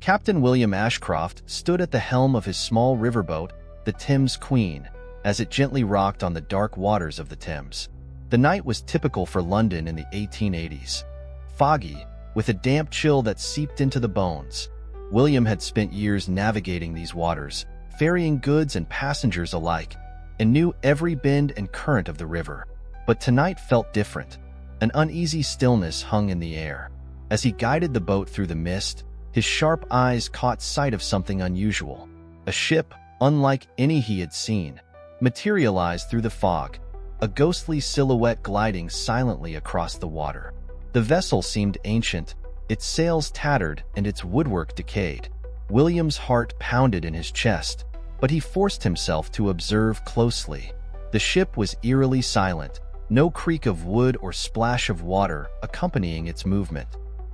Captain William Ashcroft stood at the helm of his small riverboat, the Thames Queen, as it gently rocked on the dark waters of the Thames. The night was typical for London in the 1880s. Foggy, with a damp chill that seeped into the bones. William had spent years navigating these waters, ferrying goods and passengers alike, and knew every bend and current of the river. But tonight felt different. An uneasy stillness hung in the air. As he guided the boat through the mist, his sharp eyes caught sight of something unusual. A ship, unlike any he had seen, materialized through the fog, a ghostly silhouette gliding silently across the water. The vessel seemed ancient, its sails tattered and its woodwork decayed. William's heart pounded in his chest, but he forced himself to observe closely. The ship was eerily silent, no creak of wood or splash of water accompanying its movement.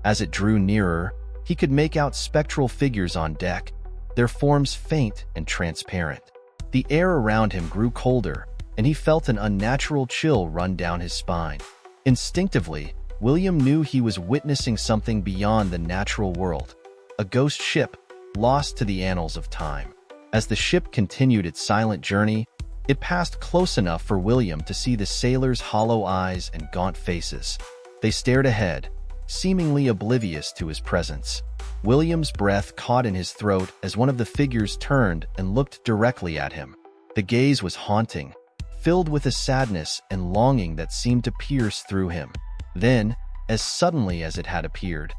As it drew nearer, he could make out spectral figures on deck, their forms faint and transparent. The air around him grew colder, and he felt an unnatural chill run down his spine. Instinctively, William knew he was witnessing something beyond the natural world, a ghost ship lost to the annals of time. As the ship continued its silent journey, it passed close enough for William to see the sailors' hollow eyes and gaunt faces. They stared ahead, seemingly oblivious to his presence. William's breath caught in his throat as one of the figures turned and looked directly at him. The gaze was haunting, filled with a sadness and longing that seemed to pierce through him. Then, as suddenly as it had appeared,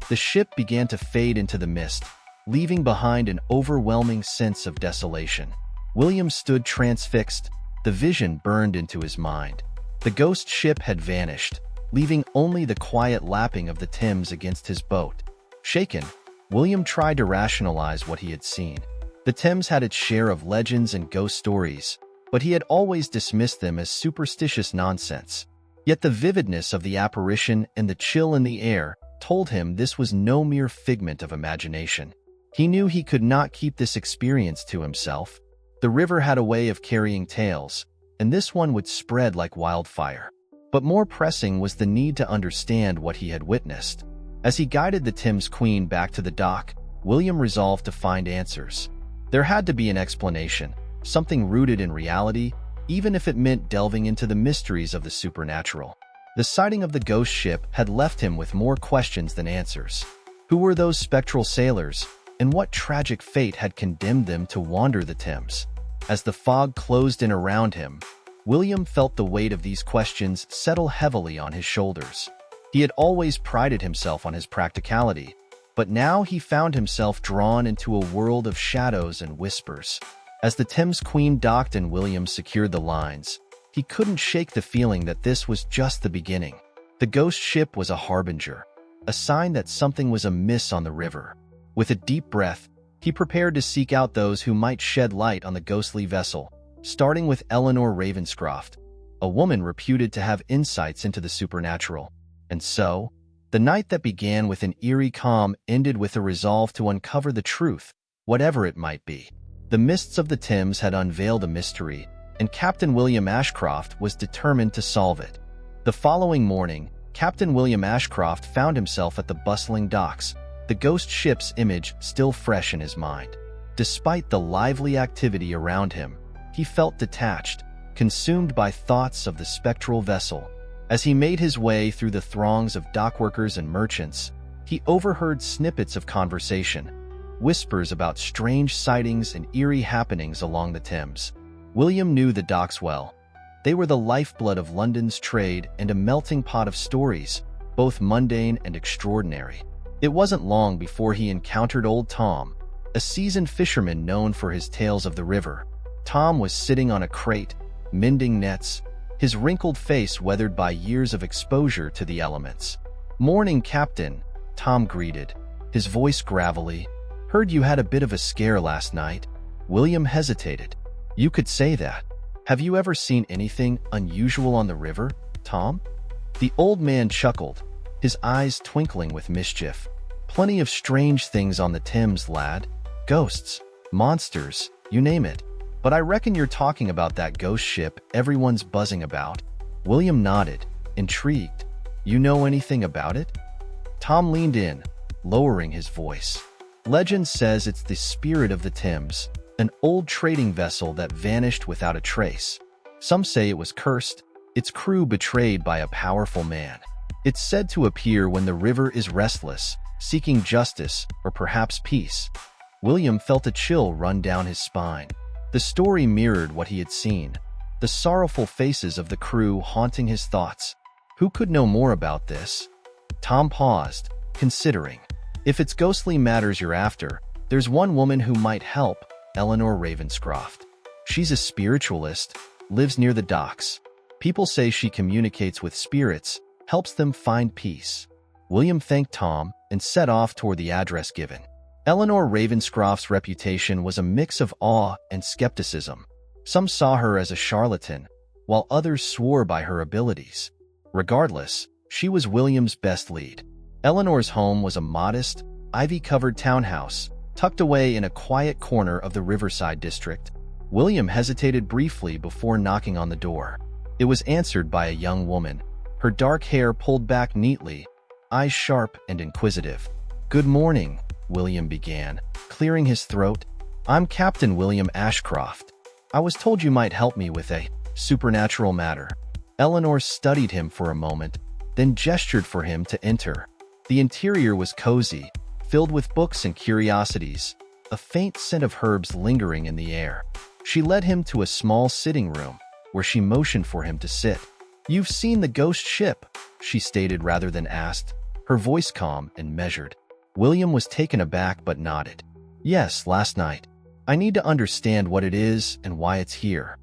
the ship began to fade into the mist, leaving behind an overwhelming sense of desolation. William stood transfixed, the vision burned into his mind. The ghost ship had vanished, leaving only the quiet lapping of the Thames against his boat. Shaken, William tried to rationalize what he had seen. The Thames had its share of legends and ghost stories, but he had always dismissed them as superstitious nonsense. Yet the vividness of the apparition and the chill in the air told him this was no mere figment of imagination. He knew he could not keep this experience to himself. The river had a way of carrying tales, and this one would spread like wildfire. But more pressing was the need to understand what he had witnessed. As he guided the Thames Queen back to the dock, William resolved to find answers. There had to be an explanation, something rooted in reality, even if it meant delving into the mysteries of the supernatural. The sighting of the ghost ship had left him with more questions than answers. Who were those spectral sailors, and what tragic fate had condemned them to wander the Thames? As the fog closed in around him, William felt the weight of these questions settle heavily on his shoulders. He had always prided himself on his practicality, but now he found himself drawn into a world of shadows and whispers. As the Thames Queen docked and William secured the lines, he couldn't shake the feeling that this was just the beginning. The ghost ship was a harbinger, a sign that something was amiss on the river. With a deep breath, he prepared to seek out those who might shed light on the ghostly vessel, starting with Eleanor Ravenscroft, a woman reputed to have insights into the supernatural. And so, the night that began with an eerie calm ended with a resolve to uncover the truth, whatever it might be. The mists of the Thames had unveiled a mystery, and Captain William Ashcroft was determined to solve it. The following morning, Captain William Ashcroft found himself at the bustling docks, the ghost ship's image still fresh in his mind. Despite the lively activity around him, he felt detached, consumed by thoughts of the spectral vessel. As he made his way through the throngs of dockworkers and merchants, he overheard snippets of conversation, whispers about strange sightings and eerie happenings along the Thames. William knew the docks well. They were the lifeblood of London's trade and a melting pot of stories, both mundane and extraordinary. It wasn't long before he encountered old Tom, a seasoned fisherman known for his tales of the river. Tom was sitting on a crate, mending nets, his wrinkled face weathered by years of exposure to the elements. "Morning, Captain," Tom greeted, his voice gravelly. "Heard you had a bit of a scare last night." William hesitated. "You could say that. Have you ever seen anything unusual on the river, Tom?" The old man chuckled, his eyes twinkling with mischief. "Plenty of strange things on the Thames, lad. Ghosts, monsters, you name it. But I reckon you're talking about that ghost ship everyone's buzzing about." William nodded, intrigued. "You know anything about it?" Tom leaned in, lowering his voice. Legend says it's the spirit of the Thames, an old trading vessel that vanished without a trace. Some say it was cursed, its crew betrayed by a powerful man. It's said to appear when the river is restless, seeking justice or perhaps peace. William felt a chill run down his spine. The story mirrored what he had seen, the sorrowful faces of the crew haunting his thoughts. Who could know more about this? Tom paused, considering. If it's ghostly matters you're after, there's one woman who might help, Eleanor Ravenscroft. She's a spiritualist, lives near the docks. People say she communicates with spirits, helps them find peace. William thanked Tom and set off toward the address given. Eleanor Ravenscroft's reputation was a mix of awe and skepticism. Some saw her as a charlatan, while others swore by her abilities. Regardless, she was William's best lead. Eleanor's home was a modest, ivy-covered townhouse, tucked away in a quiet corner of the Riverside district. William hesitated briefly before knocking on the door. It was answered by a young woman, her dark hair pulled back neatly, eyes sharp and inquisitive. "Good morning," William began, clearing his throat. "I'm Captain William Ashcroft. I was told you might help me with a supernatural matter." Eleanor studied him for a moment, then gestured for him to enter. The interior was cozy, filled with books and curiosities, a faint scent of herbs lingering in the air. She led him to a small sitting room, where she motioned for him to sit. "You've seen the ghost ship," she stated rather than asked, her voice calm and measured. William was taken aback but nodded. "Yes, last night. I need to understand what it is and why it's here."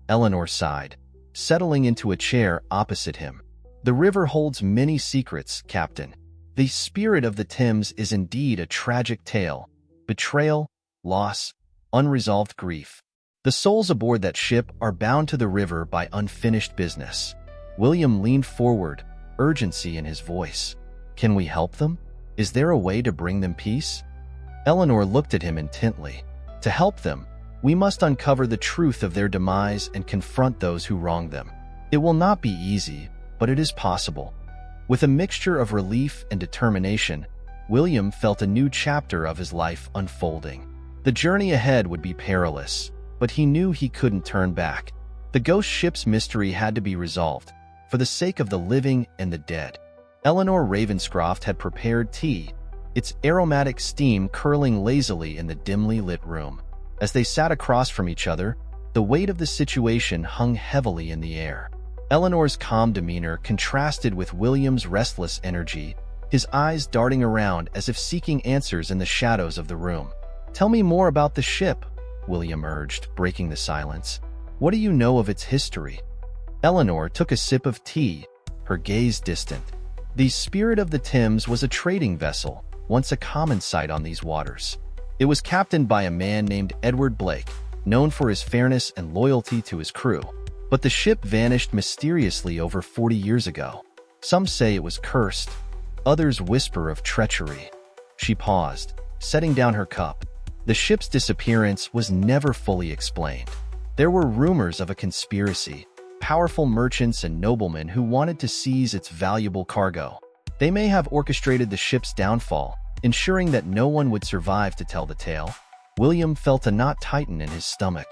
Eleanor sighed, settling into a chair opposite him. "The river holds many secrets, Captain. The spirit of the Thames is indeed a tragic tale. Betrayal, loss, unresolved grief. The souls aboard that ship are bound to the river by unfinished business." William leaned forward, urgency in his voice. "Can we help them? Is there a way to bring them peace?" Eleanor looked at him intently. "To help them, we must uncover the truth of their demise and confront those who wronged them. It will not be easy, but it is possible." With a mixture of relief and determination, William felt a new chapter of his life unfolding. The journey ahead would be perilous, but he knew he couldn't turn back. The ghost ship's mystery had to be resolved, for the sake of the living and the dead. Eleanor Ravenscroft had prepared tea, its aromatic steam curling lazily in the dimly lit room. As they sat across from each other, the weight of the situation hung heavily in the air. Eleanor's calm demeanor contrasted with William's restless energy, his eyes darting around as if seeking answers in the shadows of the room. "Tell me more about the ship," William urged, breaking the silence. "What do you know of its history?" Eleanor took a sip of tea, her gaze distant. The spirit of the Thames was a trading vessel, once a common sight on these waters. It was captained by a man named Edward Blake, known for his fairness and loyalty to his crew. But the ship vanished mysteriously over 40 years ago. Some say it was cursed, others whisper of treachery. She paused, setting down her cup. The ship's disappearance was never fully explained. There were rumors of a conspiracy, powerful merchants and noblemen who wanted to seize its valuable cargo. They may have orchestrated the ship's downfall, ensuring that no one would survive to tell the tale. William felt a knot tighten in his stomach.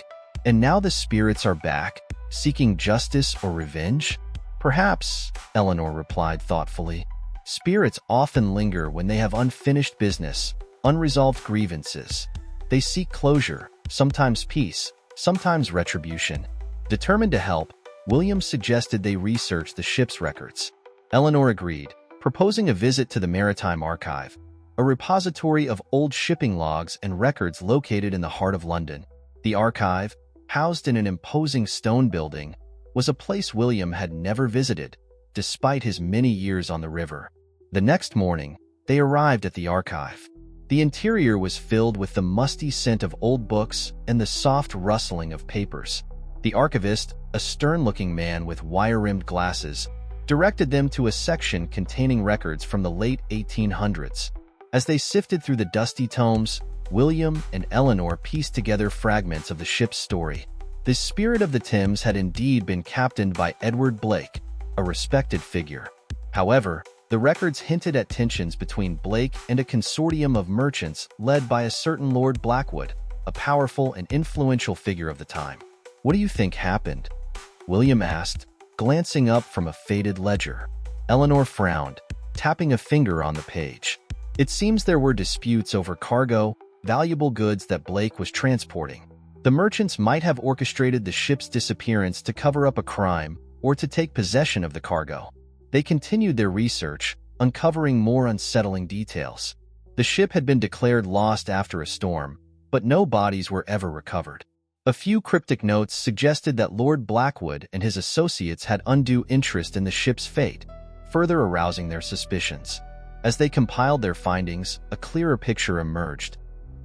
And now the spirits are back, seeking justice or revenge? Perhaps, Eleanor replied thoughtfully. Spirits often linger when they have unfinished business, unresolved grievances. They seek closure, sometimes peace, sometimes retribution. Determined to help, William suggested they research the ship's records. Eleanor agreed, proposing a visit to the Maritime Archive, a repository of old shipping logs and records located in the heart of London. The archive, housed in an imposing stone building, was a place William had never visited, despite his many years on the river. The next morning, they arrived at the archive. The interior was filled with the musty scent of old books and the soft rustling of papers. The archivist, a stern-looking man with wire-rimmed glasses, directed them to a section containing records from the late 1800s. As they sifted through the dusty tomes, William and Eleanor pieced together fragments of the ship's story. The spirit of the Thames had indeed been captained by Edward Blake, a respected figure. However, The records hinted at tensions between Blake and a consortium of merchants led by a certain Lord Blackwood, a powerful and influential figure of the time. "What do you think happened?" William asked, glancing up from a faded ledger. Eleanor frowned, tapping a finger on the page. "It seems there were disputes over cargo, valuable goods that Blake was transporting. The merchants might have orchestrated the ship's disappearance to cover up a crime or to take possession of the cargo." They continued their research, uncovering more unsettling details. The ship had been declared lost after a storm, but no bodies were ever recovered. A few cryptic notes suggested that Lord Blackwood and his associates had undue interest in the ship's fate, further arousing their suspicions. As they compiled their findings, a clearer picture emerged.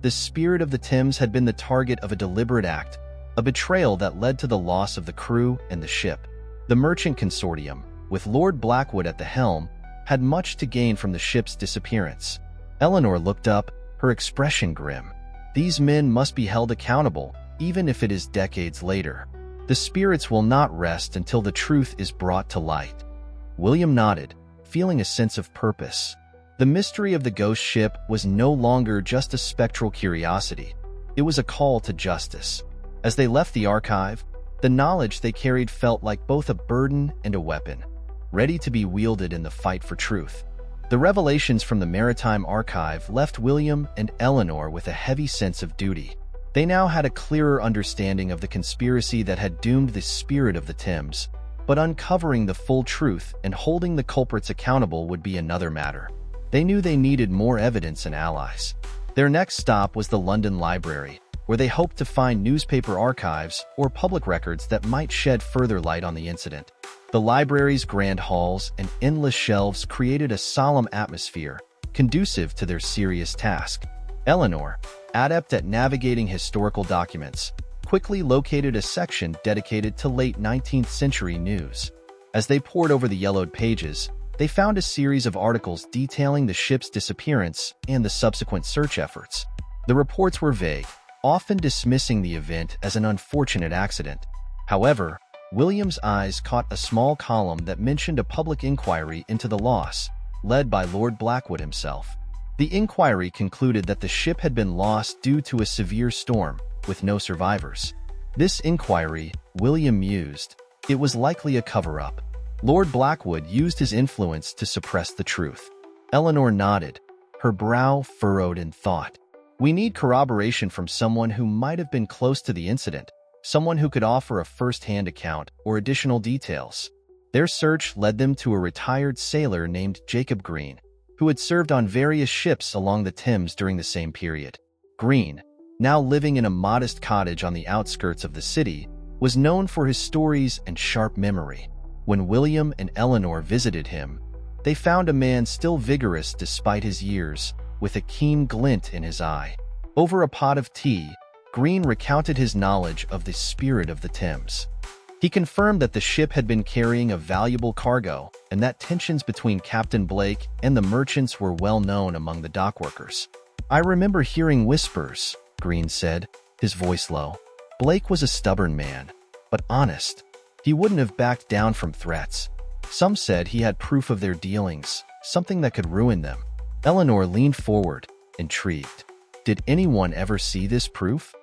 The spirit of the Thames had been the target of a deliberate act, a betrayal that led to the loss of the crew and the ship. The merchant consortium, with Lord Blackwood at the helm, had much to gain from the ship's disappearance. Eleanor looked up, her expression grim. These men must be held accountable, even if it is decades later. The spirits will not rest until the truth is brought to light. William nodded, feeling a sense of purpose. The mystery of the ghost ship was no longer just a spectral curiosity. It was a call to justice. As they left the archive, the knowledge they carried felt like both a burden and a weapon, ready to be wielded in the fight for truth. The revelations from the Maritime Archive left William and Eleanor with a heavy sense of duty. They now had a clearer understanding of the conspiracy that had doomed the spirit of the Thames, but uncovering the full truth and holding the culprits accountable would be another matter. They knew they needed more evidence and allies. Their next stop was the London Library, where they hoped to find newspaper archives or public records that might shed further light on the incident. The library's grand halls and endless shelves created a solemn atmosphere, conducive to their serious task. Eleanor, adept at navigating historical documents, quickly located a section dedicated to late 19th century news. As they pored over the yellowed pages, they found a series of articles detailing the ship's disappearance and the subsequent search efforts. The reports were vague, often dismissing the event as an unfortunate accident. However, William's eyes caught a small column that mentioned a public inquiry into the loss, led by Lord Blackwood himself. The inquiry concluded that the ship had been lost due to a severe storm, with no survivors. This inquiry, William mused, it was likely a cover-up. Lord Blackwood used his influence to suppress the truth. Eleanor nodded, her brow furrowed in thought. "We need corroboration from someone who might have been close to the incident, someone who could offer a first-hand account or additional details." Their search led them to a retired sailor named Jacob Green, who had served on various ships along the Thames during the same period. Green, now living in a modest cottage on the outskirts of the city, was known for his stories and sharp memory. When William and Eleanor visited him, they found a man still vigorous despite his years, with a keen glint in his eye. Over a pot of tea, Green recounted his knowledge of the spirit of the Thames. He confirmed that the ship had been carrying a valuable cargo and that tensions between Captain Blake and the merchants were well known among the dockworkers. "I remember hearing whispers," Green said, his voice low. "Blake was a stubborn man, but honest. He wouldn't have backed down from threats. Some said he had proof of their dealings, something that could ruin them." Eleanor leaned forward, intrigued. "Did anyone ever see this proof?"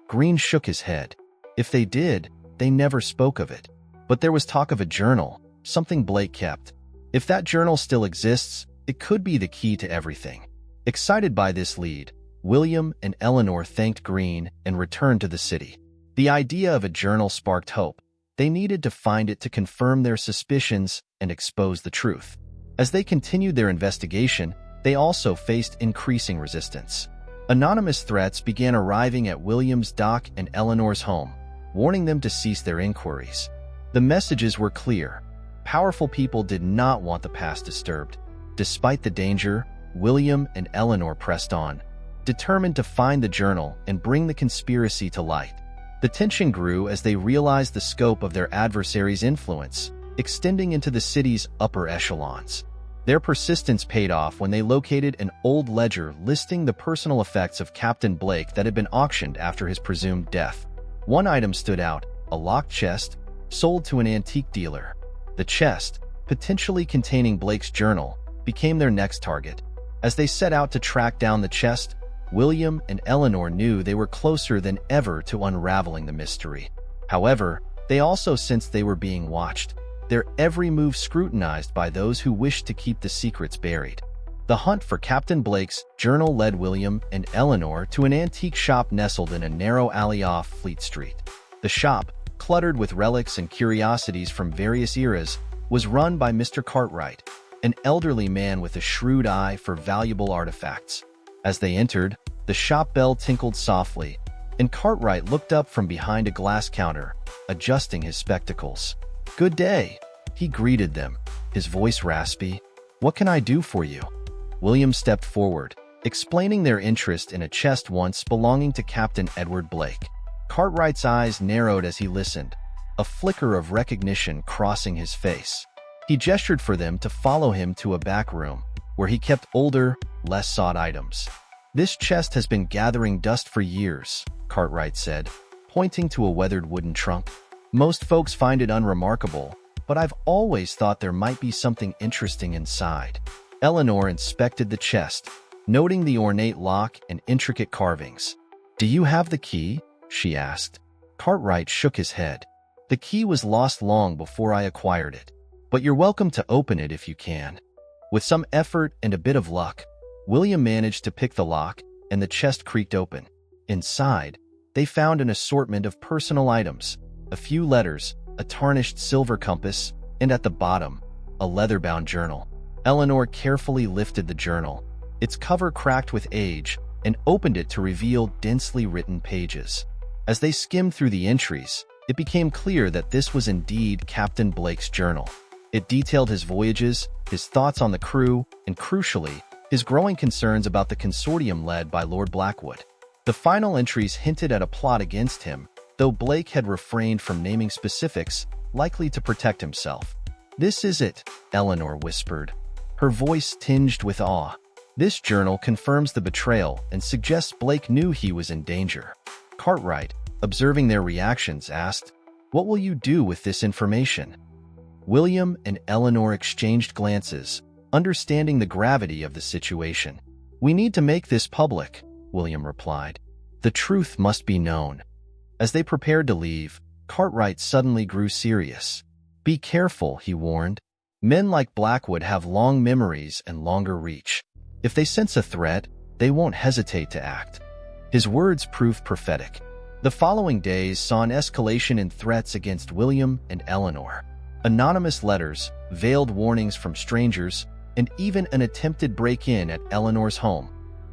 Green shook his head. "If they did, they never spoke of it. But there was talk of a journal, something Blake kept. If that journal still exists, it could be the key to everything." Excited by this lead, William and Eleanor thanked Green and returned to the city. The idea of a journal sparked hope. They needed to find it to confirm their suspicions and expose the truth. As they continued their investigation, they also faced increasing resistance. Anonymous threats began arriving at William's dock and Eleanor's home, warning them to cease their inquiries. The messages were clear. Powerful people did not want the past disturbed. Despite the danger, William and Eleanor pressed on, determined to find the journal and bring the conspiracy to light. The tension grew as they realized the scope of their adversaries' influence, extending into the city's upper echelons. Their persistence paid off when they located an old ledger listing the personal effects of Captain Blake that had been auctioned after his presumed death. One item stood out, a locked chest, sold to an antique dealer. The chest, potentially containing Blake's journal, became their next target. As they set out to track down the chest, William and Eleanor knew they were closer than ever to unraveling the mystery. However, they also sensed they were being watched, their every move scrutinized by those who wished to keep the secrets buried. The hunt for Captain Blake's journal led William and Eleanor to an antique shop nestled in a narrow alley off Fleet Street. The shop, cluttered with relics and curiosities from various eras, was run by Mr. Cartwright, an elderly man with a shrewd eye for valuable artifacts. As they entered, the shop bell tinkled softly, and Cartwright looked up from behind a glass counter, adjusting his spectacles. "Good day," he greeted them, his voice raspy. "What can I do for you?" William stepped forward, explaining their interest in a chest once belonging to Captain Edward Blake. Cartwright's eyes narrowed as he listened, a flicker of recognition crossing his face. He gestured for them to follow him to a back room, where he kept older, less sought items. "This chest has been gathering dust for years," Cartwright said, pointing to a weathered wooden trunk. "Most folks find it unremarkable, but I've always thought there might be something interesting inside." Eleanor inspected the chest, noting the ornate lock and intricate carvings. "Do you have the key?" she asked. Cartwright shook his head. "The key was lost long before I acquired it, but you're welcome to open it if you can." With some effort and a bit of luck, William managed to pick the lock, and the chest creaked open. Inside, they found an assortment of personal items, a few letters, a tarnished silver compass, and at the bottom, a leather-bound journal. Eleanor carefully lifted the journal, its cover cracked with age, and opened it to reveal densely written pages. As they skimmed through the entries, it became clear that this was indeed Captain Blake's journal. It detailed his voyages, his thoughts on the crew, and crucially, his growing concerns about the consortium led by Lord Blackwood. The final entries hinted at a plot against him, though Blake had refrained from naming specifics, likely to protect himself. "This is it," Eleanor whispered, her voice tinged with awe. "This journal confirms the betrayal and suggests Blake knew he was in danger." Cartwright, observing their reactions, asked, "What will you do with this information?" William and Eleanor exchanged glances, understanding the gravity of the situation. "We need to make this public," William replied. "The truth must be known." As they prepared to leave, Cartwright suddenly grew serious. "Be careful," he warned. "Men like Blackwood have long memories and longer reach. If they sense a threat, they won't hesitate to act." His words proved prophetic. The following days saw an escalation in threats against William and Eleanor. Anonymous letters, veiled warnings from strangers, and even an attempted break-in at Eleanor's home,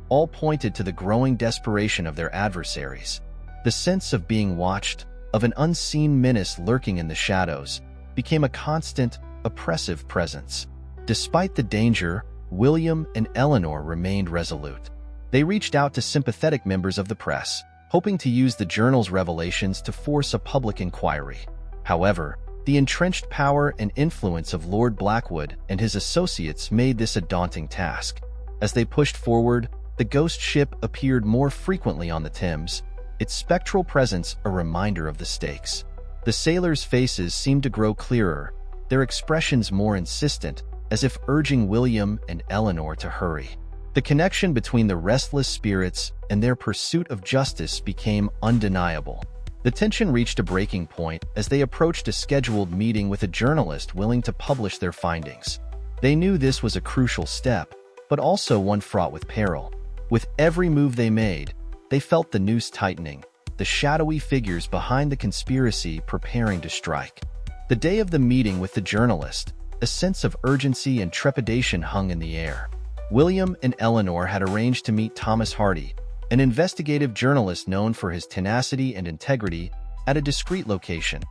all pointed to the growing desperation of their adversaries. The sense of being watched, of an unseen menace lurking in the shadows, became a constant, oppressive presence. Despite the danger, William and Eleanor remained resolute. They reached out to sympathetic members of the press, hoping to use the journal's revelations to force a public inquiry. However, the entrenched power and influence of Lord Blackwood and his associates made this a daunting task. As they pushed forward, the ghost ship appeared more frequently on the Thames, its spectral presence a reminder of the stakes. The sailors' faces seemed to grow clearer, their expressions more insistent, as if urging William and Eleanor to hurry. The connection between the restless spirits and their pursuit of justice became undeniable. The tension reached a breaking point as they approached a scheduled meeting with a journalist willing to publish their findings. They knew this was a crucial step, but also one fraught with peril. With every move they made, they felt the noose tightening, the shadowy figures behind the conspiracy preparing to strike. The day of the meeting with the journalist, a sense of urgency and trepidation hung in the air. William and Eleanor had arranged to meet Thomas Hardy, an investigative journalist known for his tenacity and integrity, at a discreet location,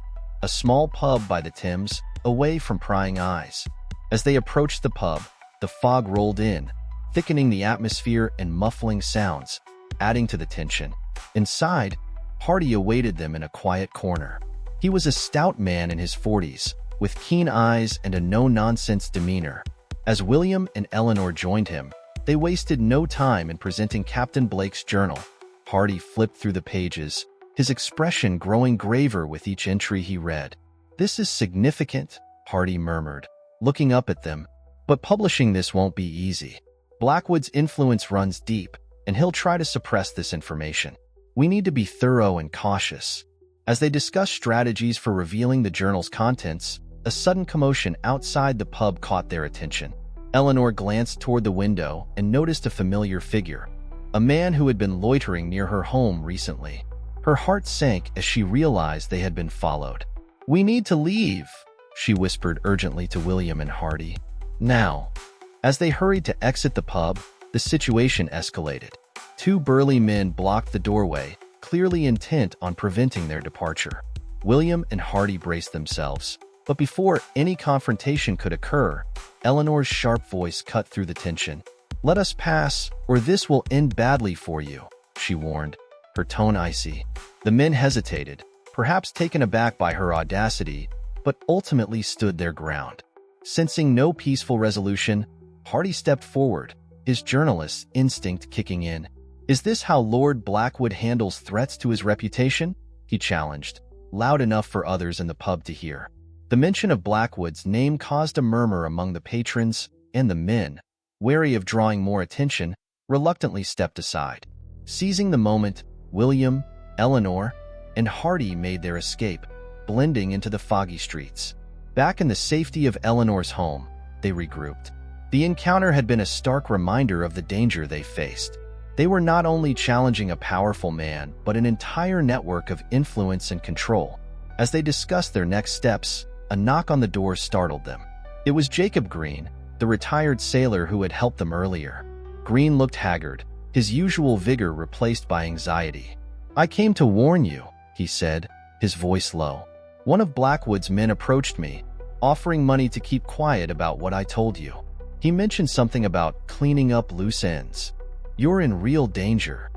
a small pub by the Thames, away from prying eyes. As they approached the pub, the fog rolled in, thickening the atmosphere and muffling sounds, adding to the tension. Inside, Hardy awaited them in a quiet corner. He was a stout man in his 40s, with keen eyes and a no-nonsense demeanor. As William and Eleanor joined him, they wasted no time in presenting Captain Blake's journal. Hardy flipped through the pages, his expression growing graver with each entry he read. "This is significant," Hardy murmured, looking up at them. But publishing this won't be easy. Blackwood's influence runs deep, and he'll try to suppress this information. We need to be thorough and cautious. As they discuss strategies for revealing the journal's contents, a sudden commotion outside the pub caught their attention. Eleanor glanced toward the window and noticed a familiar figure, a man who had been loitering near her home recently. Her heart sank as she realized they had been followed. "We need to leave," she whispered urgently to William and Hardy. "Now." As they hurried to exit the pub, the situation escalated. Two burly men blocked the doorway, clearly intent on preventing their departure. William and Hardy braced themselves, but before any confrontation could occur, Eleanor's sharp voice cut through the tension. "Let us pass, or this will end badly for you," she warned, her tone icy. The men hesitated, perhaps taken aback by her audacity, but ultimately stood their ground. Sensing no peaceful resolution, Hardy stepped forward, his journalist's instinct kicking in. "Is this how Lord Blackwood handles threats to his reputation?" he challenged, loud enough for others in the pub to hear. The mention of Blackwood's name caused a murmur among the patrons, and the men, wary of drawing more attention, reluctantly stepped aside. Seizing the moment, William, Eleanor, and Hardy made their escape, blending into the foggy streets. Back in the safety of Eleanor's home, they regrouped. The encounter had been a stark reminder of the danger they faced. They were not only challenging a powerful man, but an entire network of influence and control. As they discussed their next steps, a knock on the door startled them. It was Jacob Green, the retired sailor who had helped them earlier. Green looked haggard, his usual vigor replaced by anxiety. "I came to warn you," he said, his voice low. "One of Blackwood's men approached me, offering money to keep quiet about what I told you. He mentioned something about cleaning up loose ends. You're in real danger."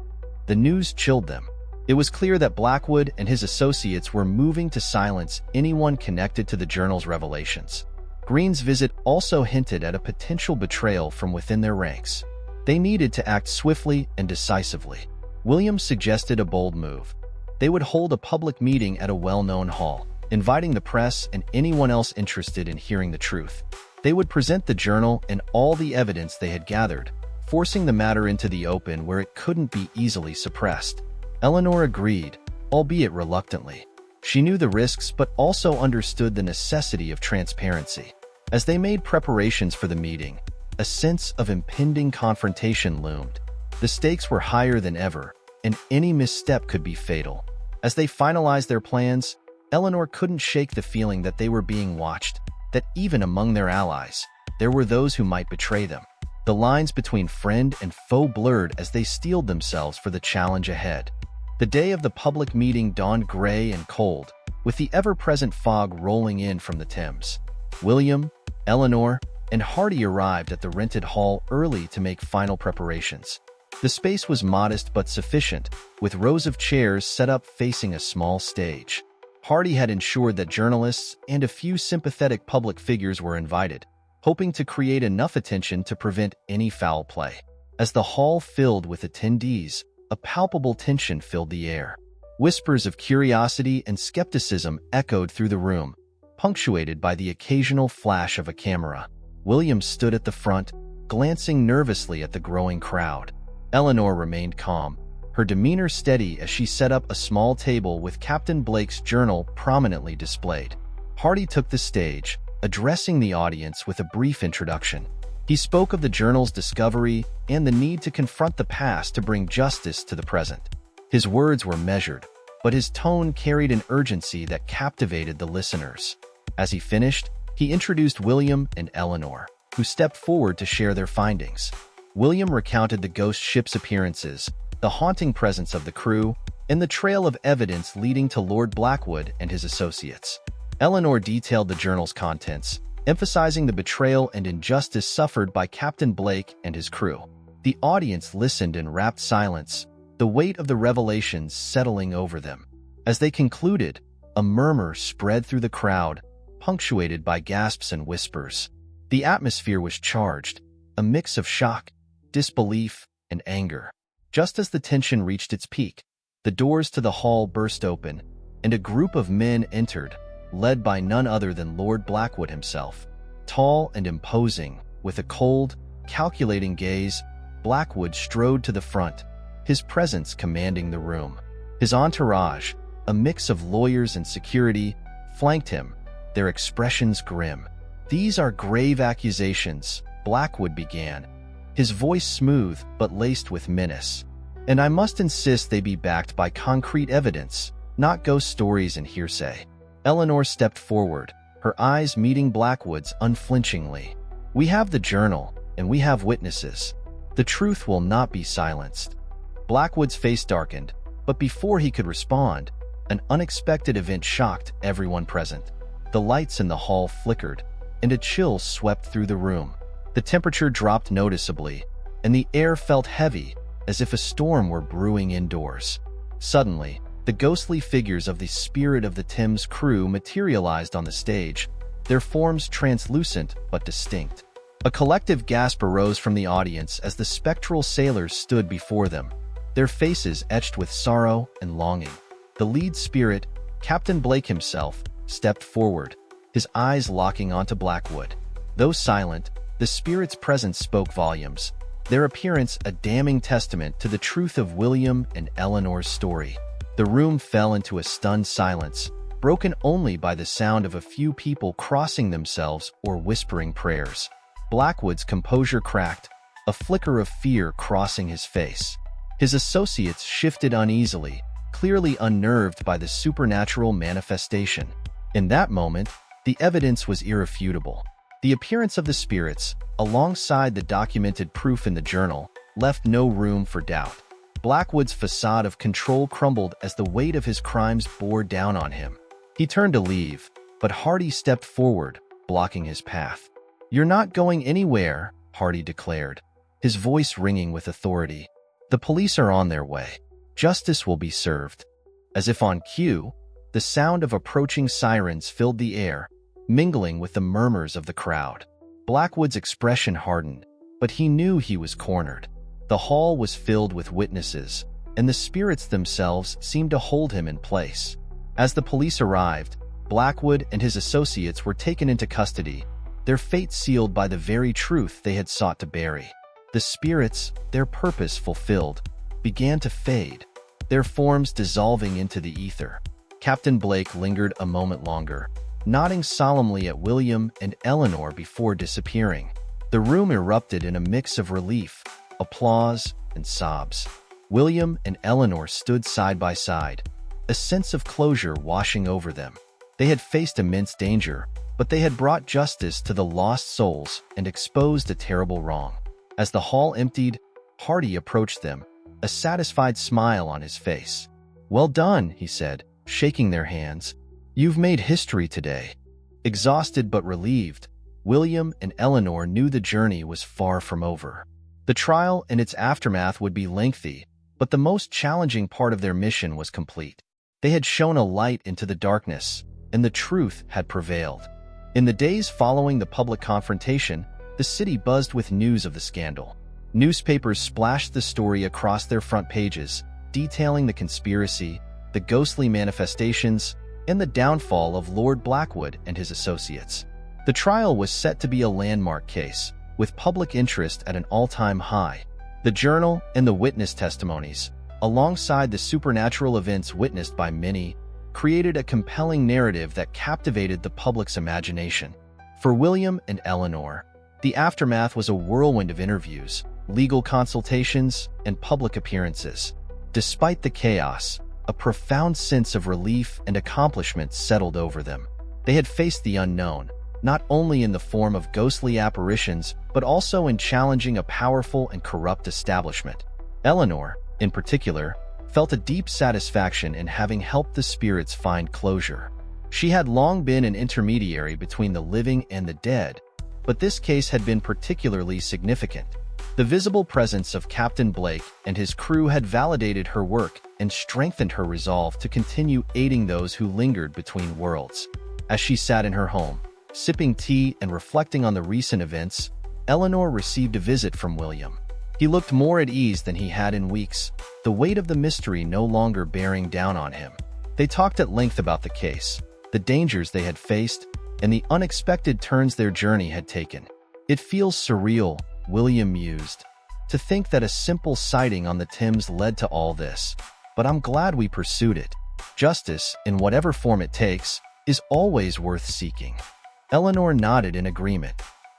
The news chilled them. It was clear that Blackwood and his associates were moving to silence anyone connected to the journal's revelations. Green's visit also hinted at a potential betrayal from within their ranks. They needed to act swiftly and decisively. Williams suggested a bold move. They would hold a public meeting at a well-known hall, inviting the press and anyone else interested in hearing the truth. They would present the journal and all the evidence they had gathered, forcing the matter into the open where it couldn't be easily suppressed. Eleanor agreed, albeit reluctantly. She knew the risks but also understood the necessity of transparency. As they made preparations for the meeting, a sense of impending confrontation loomed. The stakes were higher than ever, and any misstep could be fatal. As they finalized their plans, Eleanor couldn't shake the feeling that they were being watched, that even among their allies, there were those who might betray them. The lines between friend and foe blurred as they steeled themselves for the challenge ahead. The day of the public meeting dawned gray and cold, with the ever-present fog rolling in from the Thames. William, Eleanor, and Hardy arrived at the rented hall early to make final preparations. The space was modest but sufficient, with rows of chairs set up facing a small stage. Hardy had ensured that journalists and a few sympathetic public figures were invited, hoping to create enough attention to prevent any foul play. As the hall filled with attendees, a palpable tension filled the air. Whispers of curiosity and skepticism echoed through the room, punctuated by the occasional flash of a camera. William stood at the front, glancing nervously at the growing crowd. Eleanor remained calm, her demeanor steady as she set up a small table with Captain Blake's journal prominently displayed. Hardy took the stage, addressing the audience with a brief introduction. He spoke of the journal's discovery and the need to confront the past to bring justice to the present. His words were measured, but his tone carried an urgency that captivated the listeners. As he finished, he introduced William and Eleanor, who stepped forward to share their findings. William recounted the ghost ship's appearances, the haunting presence of the crew, and the trail of evidence leading to Lord Blackwood and his associates. Eleanor detailed the journal's contents, emphasizing the betrayal and injustice suffered by Captain Blake and his crew. The audience listened in rapt silence, the weight of the revelations settling over them. As they concluded, a murmur spread through the crowd, punctuated by gasps and whispers. The atmosphere was charged, a mix of shock, disbelief, and anger. Just as the tension reached its peak, the doors to the hall burst open, and a group of men entered, led by none other than Lord Blackwood himself. Tall and imposing, With a cold, calculating gaze, Blackwood strode to the front, his presence commanding the room. His entourage, a mix of lawyers and security, flanked him, their expressions grim. "These are grave accusations," Blackwood began, his voice smooth but laced with menace. "And I must insist they be backed by concrete evidence, not ghost stories and hearsay." Eleanor stepped forward, her eyes meeting Blackwood's unflinchingly. "We have the journal, and we have witnesses. The truth will not be silenced." Blackwood's face darkened, but before he could respond, an unexpected event shocked everyone present. The lights in the hall flickered, and a chill swept through the room. The temperature dropped noticeably, and the air felt heavy, as if a storm were brewing indoors. Suddenly, the ghostly figures of the Spirit of the Thames crew materialized on the stage, their forms translucent but distinct. A collective gasp arose from the audience as the spectral sailors stood before them, their faces etched with sorrow and longing. The lead spirit, Captain Blake himself, stepped forward, his eyes locking onto Blackwood. Though silent, the spirit's presence spoke volumes, their appearance a damning testament to the truth of William and Eleanor's story. The room fell into a stunned silence, broken only by the sound of a few people crossing themselves or whispering prayers. Blackwood's composure cracked, a flicker of fear crossing his face. His associates shifted uneasily, clearly unnerved by the supernatural manifestation. In that moment, the evidence was irrefutable. The appearance of the spirits, alongside the documented proof in the journal, left no room for doubt. Blackwood's facade of control crumbled as the weight of his crimes bore down on him. He turned to leave, but Hardy stepped forward, blocking his path. "You're not going anywhere," Hardy declared, his voice ringing with authority. "The police are on their way. Justice will be served." As if on cue, the sound of approaching sirens filled the air, mingling with the murmurs of the crowd. Blackwood's expression hardened, but he knew he was cornered. The hall was filled with witnesses, and the spirits themselves seemed to hold him in place. As the police arrived, Blackwood and his associates were taken into custody, their fate sealed by the very truth they had sought to bury. The spirits, their purpose fulfilled, began to fade, their forms dissolving into the ether. Captain Blake lingered a moment longer, nodding solemnly at William and Eleanor before disappearing. The room erupted in a mix of relief, applause, and sobs. William and Eleanor stood side by side, a sense of closure washing over them. They had faced immense danger, but they had brought justice to the lost souls and exposed a terrible wrong. As the hall emptied, Hardy approached them, a satisfied smile on his face. "Well done," he said, shaking their hands. "You've made history today." Exhausted but relieved, William and Eleanor knew the journey was far from over. The trial and its aftermath would be lengthy, but the most challenging part of their mission was complete. They had shone a light into the darkness, and the truth had prevailed. In the days following the public confrontation, the city buzzed with news of the scandal. Newspapers splashed the story across their front pages, detailing the conspiracy, the ghostly manifestations, and the downfall of Lord Blackwood and his associates. The trial was set to be a landmark case, with public interest at an all-time high. The journal and the witness testimonies, alongside the supernatural events witnessed by many, created a compelling narrative that captivated the public's imagination. For William and Eleanor, the aftermath was a whirlwind of interviews, legal consultations, and public appearances. Despite the chaos, a profound sense of relief and accomplishment settled over them. They had faced the unknown, not only in the form of ghostly apparitions, but also in challenging a powerful and corrupt establishment. Eleanor, in particular, felt a deep satisfaction in having helped the spirits find closure. She had long been an intermediary between the living and the dead, but this case had been particularly significant. The visible presence of Captain Blake and his crew had validated her work and strengthened her resolve to continue aiding those who lingered between worlds. As she sat in her home, sipping tea and reflecting on the recent events, Eleanor received a visit from William. He looked more at ease than he had in weeks, the weight of the mystery no longer bearing down on him. They talked at length about the case, the dangers they had faced, and the unexpected turns their journey had taken. It feels surreal, William mused. To think that a simple sighting on the Thames led to all this. But I'm glad we pursued it. Justice, in whatever form it takes, is always worth seeking. Eleanor nodded in agreement.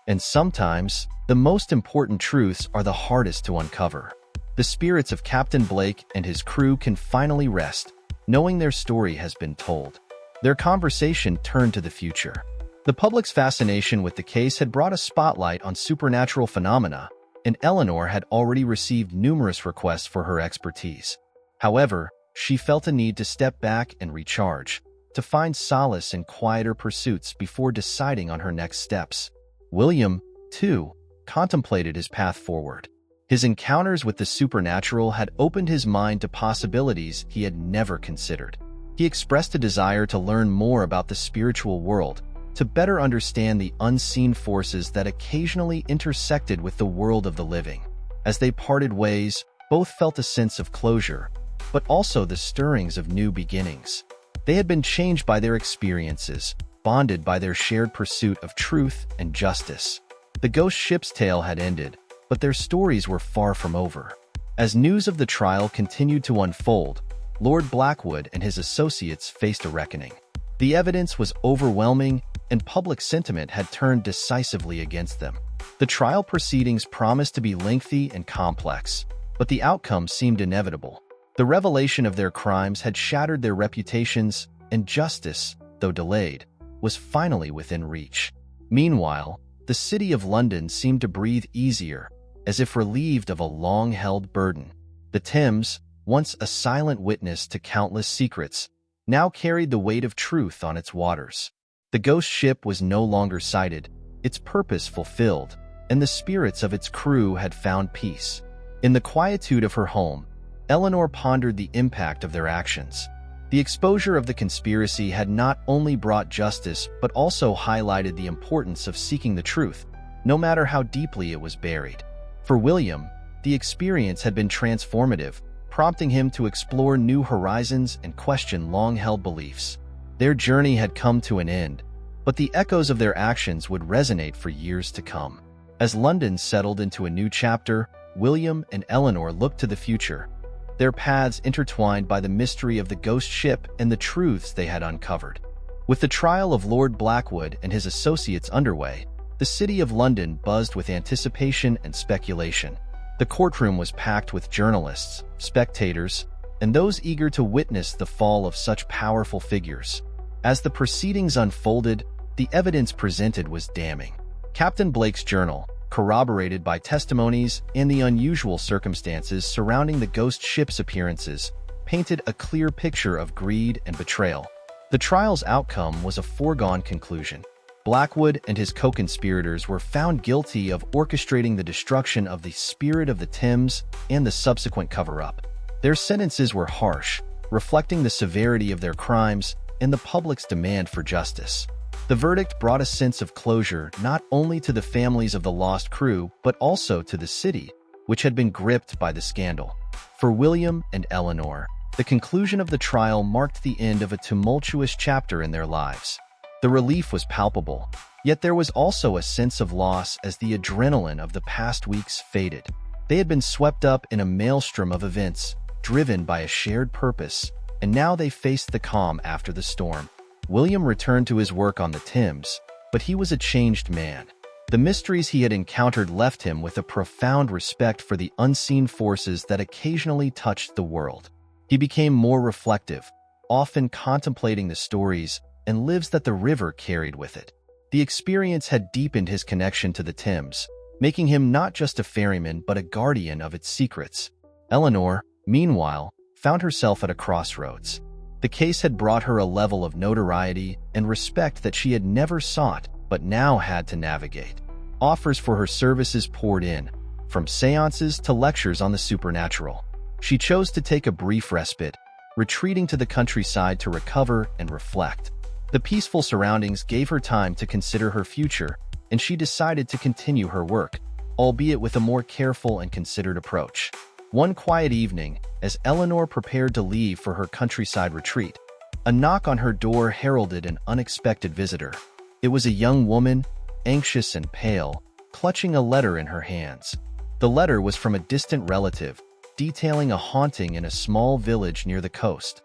And sometimes, the most important truths are the hardest to uncover. The spirits of Captain Blake and his crew can finally rest, knowing their story has been told. Their conversation turned to the future. The public's fascination with the case had brought a spotlight on supernatural phenomena, and Eleanor had already received numerous requests for her expertise. However, she felt a need to step back and recharge, to find solace in quieter pursuits before deciding on her next steps. William, too, contemplated his path forward. His encounters with the supernatural had opened his mind to possibilities he had never considered. He expressed a desire to learn more about the spiritual world, to better understand the unseen forces that occasionally intersected with the world of the living. As they parted ways, both felt a sense of closure, but also the stirrings of new beginnings. They had been changed by their experiences, bonded by their shared pursuit of truth and justice. The ghost ship's tale had ended, but their stories were far from over. As news of the trial continued to unfold, Lord Blackwood and his associates faced a reckoning. The evidence was overwhelming, and public sentiment had turned decisively against them. The trial proceedings promised to be lengthy and complex, but the outcome seemed inevitable. The revelation of their crimes had shattered their reputations, and justice, though delayed, was finally within reach. Meanwhile, the city of London seemed to breathe easier, as if relieved of a long-held burden. The Thames, once a silent witness to countless secrets, now carried the weight of truth on its waters. The ghost ship was no longer sighted, its purpose fulfilled, and the spirits of its crew had found peace. In the quietude of her home, Eleanor pondered the impact of their actions. The exposure of the conspiracy had not only brought justice but also highlighted the importance of seeking the truth, no matter how deeply it was buried. For William, the experience had been transformative, prompting him to explore new horizons and question long-held beliefs. Their journey had come to an end, but the echoes of their actions would resonate for years to come. As London settled into a new chapter, William and Eleanor looked to the future, their paths intertwined by the mystery of the ghost ship and the truths they had uncovered. With the trial of Lord Blackwood and his associates underway, the city of London buzzed with anticipation and speculation. The courtroom was packed with journalists, spectators, and those eager to witness the fall of such powerful figures. As the proceedings unfolded, the evidence presented was damning. Captain Blake's journal, corroborated by testimonies and the unusual circumstances surrounding the ghost ship's appearances, painted a clear picture of greed and betrayal. The trial's outcome was a foregone conclusion. Blackwood and his co-conspirators were found guilty of orchestrating the destruction of the spirit of the Thames and the subsequent cover-up. Their sentences were harsh, reflecting the severity of their crimes and the public's demand for justice. The verdict brought a sense of closure not only to the families of the lost crew, but also to the city, which had been gripped by the scandal. For William and Eleanor, the conclusion of the trial marked the end of a tumultuous chapter in their lives. The relief was palpable, yet there was also a sense of loss as the adrenaline of the past weeks faded. They had been swept up in a maelstrom of events, driven by a shared purpose, and now they faced the calm after the storm. William returned to his work on the Thames, but he was a changed man. The mysteries he had encountered left him with a profound respect for the unseen forces that occasionally touched the world. He became more reflective, often contemplating the stories and lives that the river carried with it. The experience had deepened his connection to the Thames, making him not just a ferryman but a guardian of its secrets. Eleanor, meanwhile, found herself at a crossroads. The case had brought her a level of notoriety and respect that she had never sought but now had to navigate. Offers for her services poured in, from seances to lectures on the supernatural. She chose to take a brief respite, retreating to the countryside to recover and reflect. The peaceful surroundings gave her time to consider her future, and she decided to continue her work, albeit with a more careful and considered approach. One quiet evening, as Eleanor prepared to leave for her countryside retreat, a knock on her door heralded an unexpected visitor. It was a young woman, anxious and pale, clutching a letter in her hands. The letter was from a distant relative, detailing a haunting in a small village near the coast,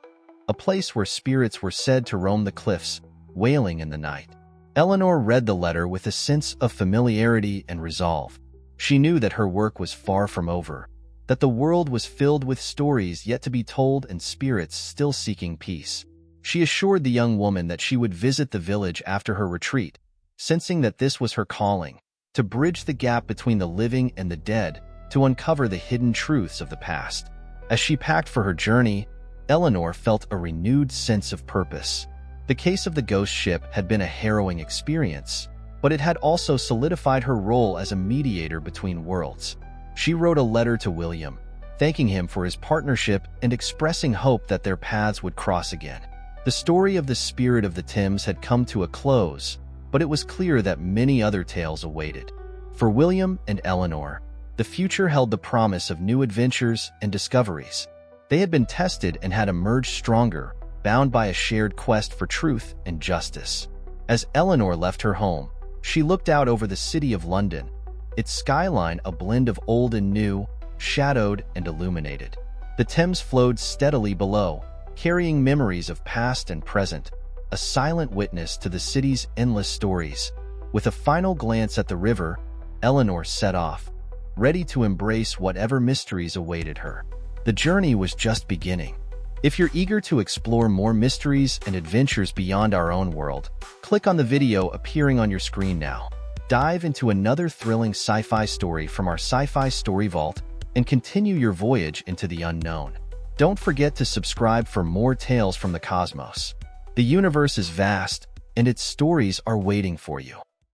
a place where spirits were said to roam the cliffs, wailing in the night. Eleanor read the letter with a sense of familiarity and resolve. She knew that her work was far from over, that the world was filled with stories yet to be told and spirits still seeking peace. She assured the young woman that she would visit the village after her retreat, sensing that this was her calling, to bridge the gap between the living and the dead, to uncover the hidden truths of the past. As she packed for her journey, Eleanor felt a renewed sense of purpose. The case of the ghost ship had been a harrowing experience, but it had also solidified her role as a mediator between worlds. She wrote a letter to William, thanking him for his partnership and expressing hope that their paths would cross again. The story of the spirit of the Thames had come to a close, but it was clear that many other tales awaited. For William and Eleanor, the future held the promise of new adventures and discoveries. They had been tested and had emerged stronger, bound by a shared quest for truth and justice. As Eleanor left her home, she looked out over the city of London, its skyline a blend of old and new, shadowed and illuminated. The Thames flowed steadily below, carrying memories of past and present, a silent witness to the city's endless stories. With a final glance at the river, Eleanor set off, ready to embrace whatever mysteries awaited her. The journey was just beginning. If you're eager to explore more mysteries and adventures beyond our own world, click on the video appearing on your screen now. Dive into another thrilling sci-fi story from our Sci-Fi Story Vault and continue your voyage into the unknown. Don't forget to subscribe for more tales from the cosmos. The universe is vast, and its stories are waiting for you.